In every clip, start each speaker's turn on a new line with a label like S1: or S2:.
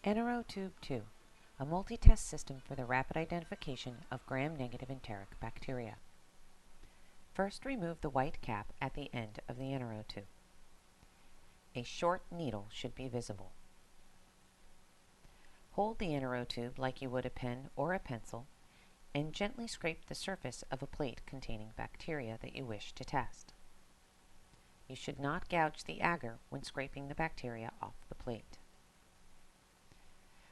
S1: Enterotube 2, a multi-test system for the rapid identification of gram-negative enteric bacteria. First, remove the white cap at the end of the enterotube. A short needle should be visible. Hold the enterotube like you would a pen or a pencil and gently scrape the surface of a plate containing bacteria that you wish to test. You should not gouge the agar when scraping the bacteria off the plate.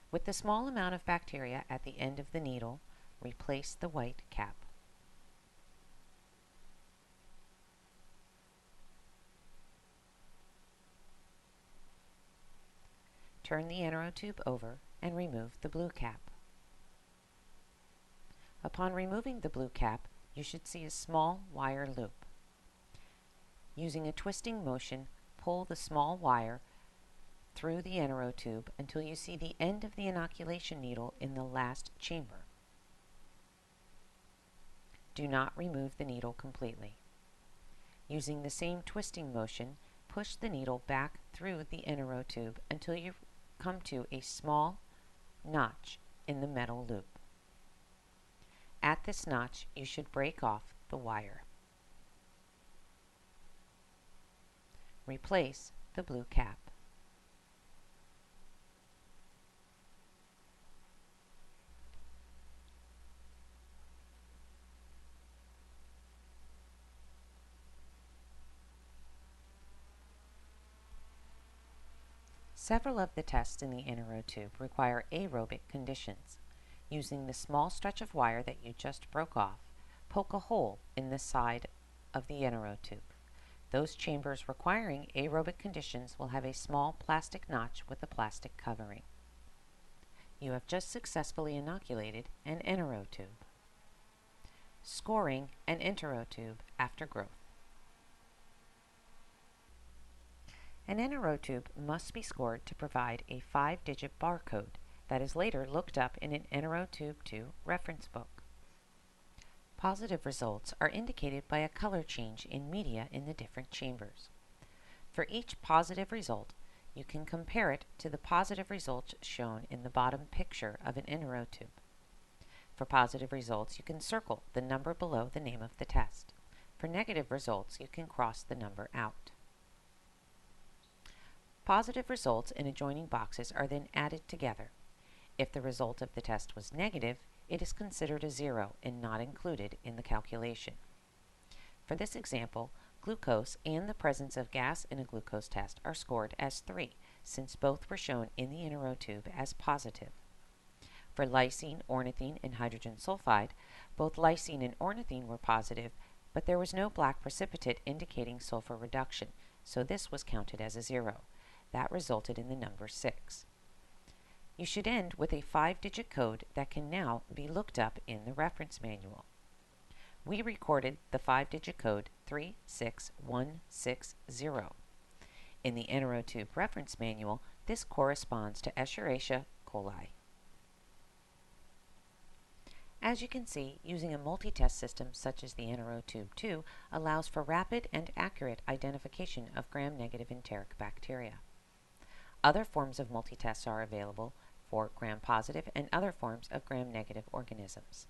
S1: With the small amount of bacteria at the end of the needle, replace the white cap. Turn the enterotube over and remove the blue cap. Upon removing the blue cap, you should see a small wire loop. Using a twisting motion, pull the small wire through the enterotube until you see the end of the inoculation needle in the last chamber. Do not remove the needle completely. Using the same twisting motion, push the needle back through the enterotube until you come to a small notch in the metal loop. At this notch, you should break off the wire. Replace the blue cap. Several of the tests in the enterotube require aerobic conditions. Using the small stretch of wire that you just broke off, poke a hole in the side of the enterotube. Those chambers requiring aerobic conditions will have a small plastic notch with a plastic covering. You have just successfully inoculated an enterotube. Scoring an enterotube after growth. An enterotube must be scored to provide a 5-digit barcode that is later looked up in an Enterotube 2 reference book. Positive results are indicated by a color change in media in the different chambers. For each positive result, you can compare it to the positive results shown in the bottom picture of an enterotube. For positive results, you can circle the number below the name of the test. For negative results, you can cross the number out. Positive results in adjoining boxes are then added together. If the result of the test was negative, it is considered a 0 and not included in the calculation. For this example, glucose and the presence of gas in a glucose test are scored as 3, since both were shown in the enterotube as positive. For lysine, ornithine, and hydrogen sulfide, both lysine and ornithine were positive, but there was no black precipitate indicating sulfur reduction, so this was counted as a 0. That resulted in the number 6. You should end with a 5-digit code that can now be looked up in the reference manual. We recorded the 5-digit code 36160. In the Enterotube reference manual, this corresponds to Escherichia coli. As you can see, using a multi-test system such as the Enterotube 2 allows for rapid and accurate identification of gram-negative enteric bacteria. Other forms of multi-tests are available for gram-positive and other forms of gram-negative organisms.